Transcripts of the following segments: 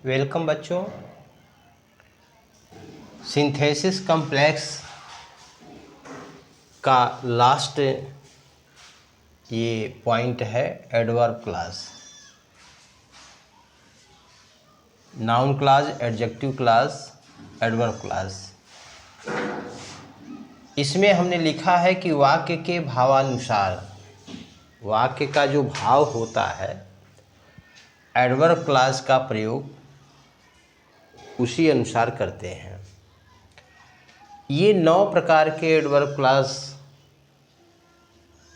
Welcome बच्चों। Synthesis complex का last ये पॉइंट है adverb class. Noun class, adjective class, adverb class. इसमें हमने लिखा है कि वाक्य के भावानुसार, वाक्य का जो भाव होता है एडवर्ब क्लास का प्रयोग उसी अनुसार करते हैं। ये 9 प्रकार के एडवर्ब क्लास,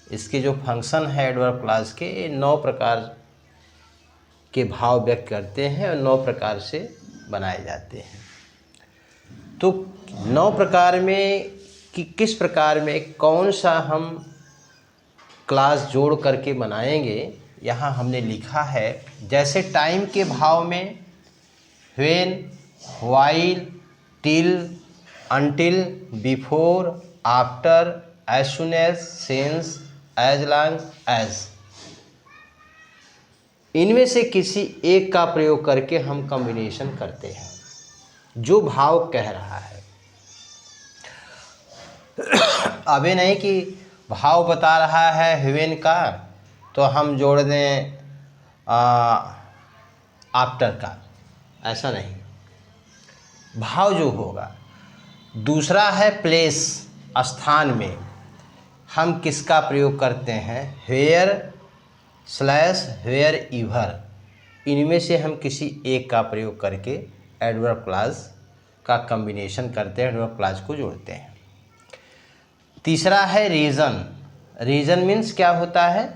इसके जो फंक्शन है एडवर्ब क्लास के, ये 9 प्रकार के भाव व्यक्त करते हैं और 9 प्रकार से बनाए जाते हैं। तो 9 प्रकार में कि किस प्रकार में कौन सा हम क्लास जोड़ करके बनाएंगे, यहाँ हमने लिखा है। जैसे टाइम के भाव में when, while, till, until, before, after, as soon as, since, as long as, इनमें से किसी एक का प्रयोग करके हम कॉम्बिनेशन करते हैं जो भाव कह रहा है। अब ये नहीं कि भाव बता रहा है व्हेन का तो हम जोड़ दें आफ्टर का, ऐसा नहीं। भाव जो होगा। दूसरा है प्लेस, स्थान में हम किसका प्रयोग करते हैं, वेयर स्लैश वेयर इवर, इनमें से हम किसी एक का प्रयोग करके एडवर्ब क्लास का कॉम्बिनेशन करते हैं, एडवर्ब क्लास को जोड़ते हैं। तीसरा है रीज़न। रीज़न मीन्स क्या होता है,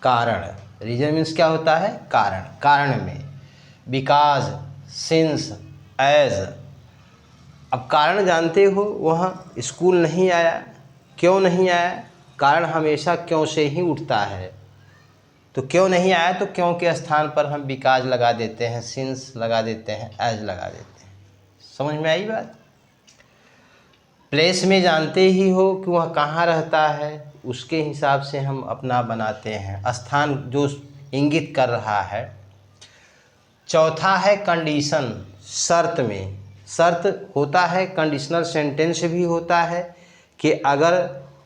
कारण। रीज़न मीन्स क्या होता है, कारण। कारण में बिकॉज, सिंस, एज। अब कारण जानते हो, वह स्कूल नहीं आया, क्यों नहीं आया, कारण हमेशा क्यों से ही उठता है। तो क्यों नहीं आया तो क्यों के स्थान पर हम बिकॉज लगा देते हैं, सिंस लगा देते हैं, एज लगा देते हैं। समझ में आई बात। प्लेस में जानते ही हो कि वह कहाँ रहता है, उसके हिसाब से हम अपना बनाते हैं, स्थान जो इंगित कर रहा है। चौथा है कंडीशन, शर्त में। शर्त होता है, कंडीशनल सेंटेंस भी होता है कि अगर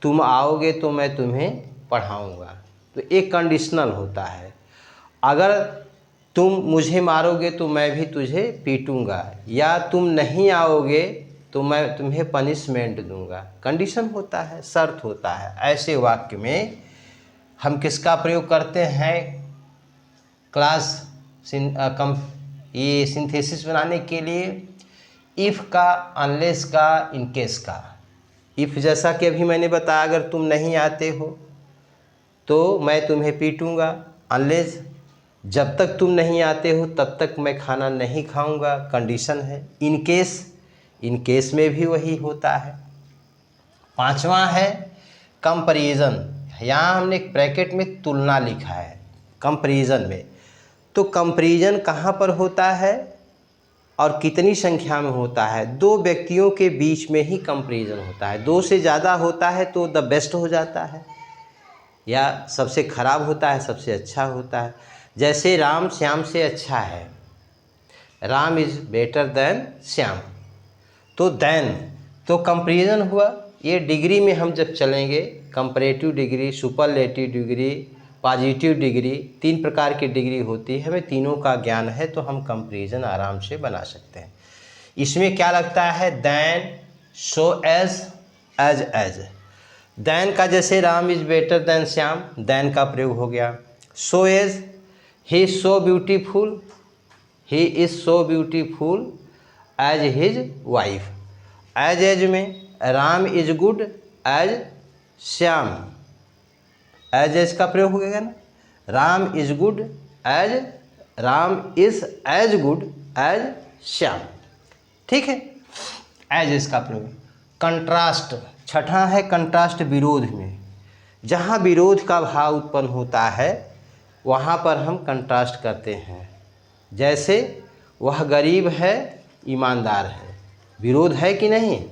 तुम आओगे तो मैं तुम्हें पढ़ाऊँगा, तो एक कंडीशनल होता है। अगर तुम मुझे मारोगे तो मैं भी तुझे पीटूँगा, या तुम नहीं आओगे तो मैं तुम्हें पनिशमेंट दूंगा। कंडीशन होता है, शर्त होता है। ऐसे वाक्य में हम किसका प्रयोग करते हैं, क्लास ये सिंथेसिस बनाने के लिए इफ़ का, अनलेस का, इनकेस का। इफ़ जैसा कि अभी मैंने बताया, अगर तुम नहीं आते हो तो मैं तुम्हें पीटूँगा। अनलेस, जब तक तुम नहीं आते हो तब तक मैं खाना नहीं खाऊँगा, कंडीशन है। इनकेस, इनकेस में भी वही होता है। पांचवा है कंपैरिजन। यहाँ हमने एक ब्रैकेट में तुलना लिखा है कंपैरिजन में। तो कंपैरिजन कहाँ पर होता है और कितनी संख्या में होता है, 2 व्यक्तियों के बीच में ही कंपैरिजन होता है। 2 से ज़्यादा होता है तो द बेस्ट हो जाता है, या सबसे खराब होता है, सबसे अच्छा होता है। जैसे राम श्याम से अच्छा है, Ram is better than Shyam, तो देन तो कंपैरिजन हुआ। ये डिग्री में हम जब चलेंगे, comparative degree, superlative degree, positive degree, 3 प्रकार की डिग्री होती है। हमें तीनों का ज्ञान है तो हम कंपैरिजन आराम से बना सकते हैं। इसमें क्या लगता है, than, so as, as. Than का जैसे Ram is better than Shyam, than का प्रयोग हो गया। So as, he is so beautiful, he is so beautiful as his wife. As में Ram is good as Shyam, as का प्रयोग हो गया ना। Ram is good as, Ram is as good as Shyam, ठीक है। एज का प्रयोग। कंट्रास्ट, छठा है कंट्रास्ट, विरोध में। जहाँ विरोध का भाव उत्पन्न होता है वहाँ पर हम कंट्रास्ट करते हैं। जैसे वह गरीब है, ईमानदार है, विरोध है कि नहीं।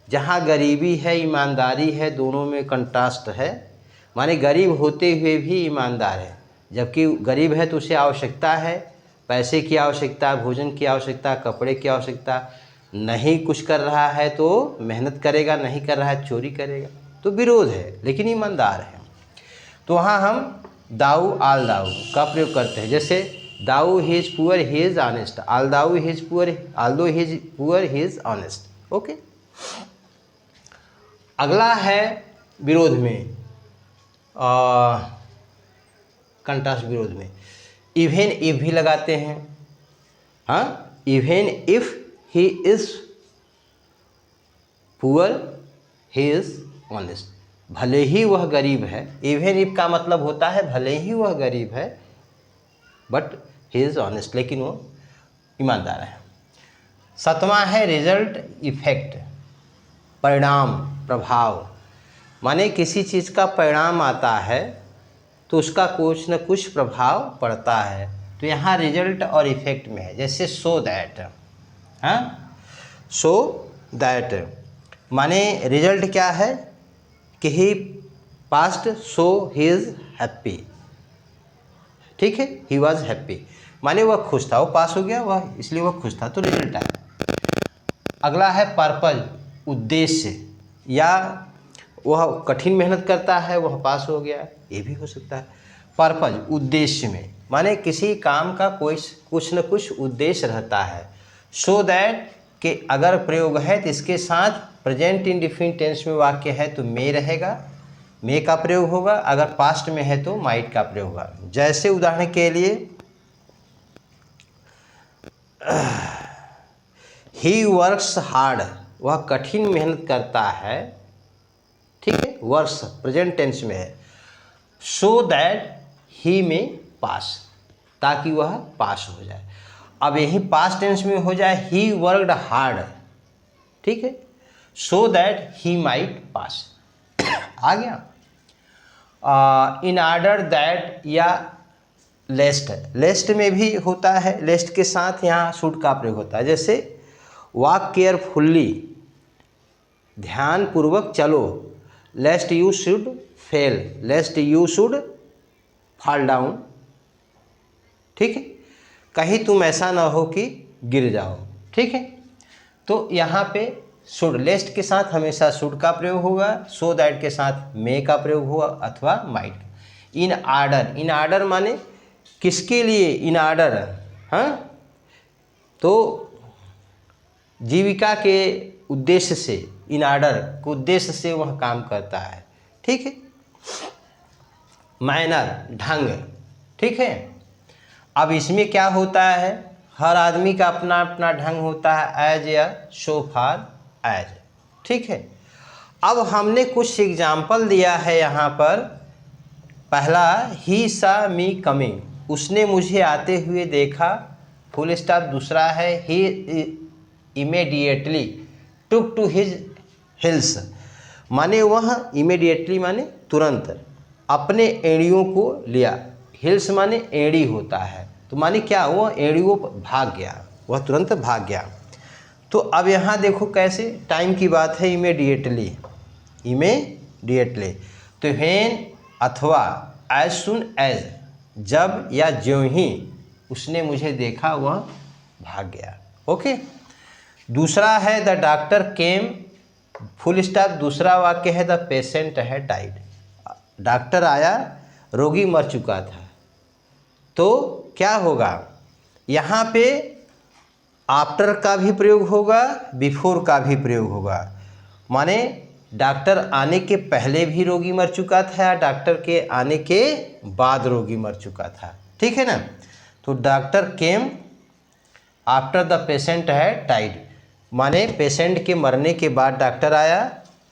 जहाँ गरीबी है, ईमानदारी है, दोनों में कंट्रास्ट है। माने गरीब होते हुए भी ईमानदार है, जबकि गरीब है तो उसे आवश्यकता है पैसे की आवश्यकता, भोजन की आवश्यकता, कपड़े की आवश्यकता, नहीं कुछ कर रहा है तो मेहनत करेगा, नहीं कर रहा है चोरी करेगा, तो विरोध है लेकिन ईमानदार है। तो वहाँ हम दाऊ आल दाऊ का प्रयोग करते हैं। जैसे though he is poor he is honest, although he is poor although he is poor he is honest. Okay, अगला है विरोध में, कंट्रास्ट विरोध में इवन इफ भी लगाते हैं। हाँ, even if he is poor he is honest, भले ही वह गरीब है। इवन इफ का मतलब होता है भले ही वह गरीब है बट ही इज़ ऑनेस्ट, लेकिन वो ईमानदार है। 7वां है रिजल्ट इफेक्ट, परिणाम, प्रभाव। माने किसी चीज़ का परिणाम आता है तो उसका कुछ न कुछ प्रभाव पड़ता है, तो यहाँ रिजल्ट और इफेक्ट में है। जैसे सो दैट, हाँ, सो दैट माने रिजल्ट क्या है कि he passed so he is happy, ठीक है, ही वॉज हैप्पी माने वह खुश था, वो पास हो गया, वह इसलिए वह खुश था, तो रिजल्ट आया। अगला है पर्पज, उद्देश्य, या वह कठिन मेहनत करता है वह पास हो गया, ये भी हो सकता है। पर्पज उद्देश्य में माने किसी काम का कोई कुछ न कुछ उद्देश्य रहता है। सो दैट कि अगर प्रयोग है तो इसके साथ प्रेजेंट इंडेफिनिट टेंस में वाक्य है तो मे रहेगा, मे का प्रयोग होगा, अगर पास्ट में है तो माइट का प्रयोग होगा। जैसे उदाहरण के लिए ही वर्क्स हार्ड, वह कठिन मेहनत करता है, ठीक है, वर्क्स प्रेजेंट टेंस में है। सो दैट ही में पास, ताकि वह पास हो जाए। अब यही पास्ट टेंस में हो जाए ही वर्कड हार्ड, ठीक है, सो दैट ही माइट पास, आ गया। इन ऑर्डर दैट या लेस्ट, लेस्ट में भी होता है, लेस्ट के साथ यहाँ शुड का प्रयोग होता है। जैसे वॉक केयरफुल्ली, ध्यानपूर्वक चलो, लेस्ट you should fail, लेस्ट you should fall down, ठीक है, कहीं तुम ऐसा ना हो कि गिर जाओ, ठीक है। तो यहाँ पे शुड, लेस्ट के साथ हमेशा शुड का प्रयोग होगा, सो दैट के साथ मे का प्रयोग होगा अथवा might. In order, in order माने किसके लिए, इन ऑर्डर, हाँ, तो जीविका के उद्देश्य से, इन ऑर्डर के उद्देश्य से वह काम करता है, ठीक है। मैनर, ढंग, ठीक है। अब इसमें क्या होता है, हर आदमी का अपना अपना ढंग होता है, एज या सो फार एज, ठीक है। अब हमने कुछ एग्जाम्पल दिया है यहाँ पर। पहला, ही सा मी कमिंग, उसने मुझे आते हुए देखा, फुल स्टॉप। दूसरा है he immediately took to his heels, माने वह इमीडिएटली माने तुरंत अपने एड़ियों को लिया, हिल्स माने एड़ी होता है, तो माने क्या, वो एड़ियों भाग गया, वह तुरंत भाग गया। तो अब यहाँ देखो कैसे, टाइम की बात है, इमीडिएटली, इमीडिएटली, तो व्हेन अथवा एज सुन एज, जब या ज्यों ही उसने मुझे देखा वह भाग गया, ओके। दूसरा है the doctor came, full stop. दूसरा वाक्य है द पेशेंट है डाइड, डॉक्टर आया, रोगी मर चुका था। तो क्या होगा, यहाँ पे आफ्टर का भी प्रयोग होगा, बिफोर का भी प्रयोग होगा, माने डॉक्टर आने के पहले भी रोगी मर चुका था या डॉक्टर के आने के बाद रोगी मर चुका था, ठीक है ना। तो doctor came after the patient है डाइड, माने पेशेंट के मरने के बाद डॉक्टर आया,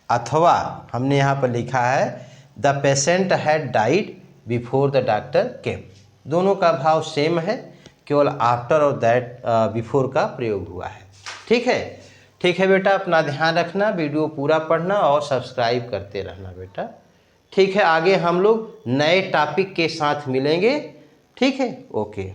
अथवा हमने यहाँ पर लिखा है the patient had died before the doctor केम। दोनों का भाव सेम है, केवल आफ्टर और दैट बिफोर का प्रयोग हुआ है, ठीक है। ठीक है बेटा, अपना ध्यान रखना, वीडियो पूरा पढ़ना और सब्सक्राइब करते रहना बेटा, ठीक है। आगे हम लोग नए टॉपिक के साथ मिलेंगे, ठीक है, ओके।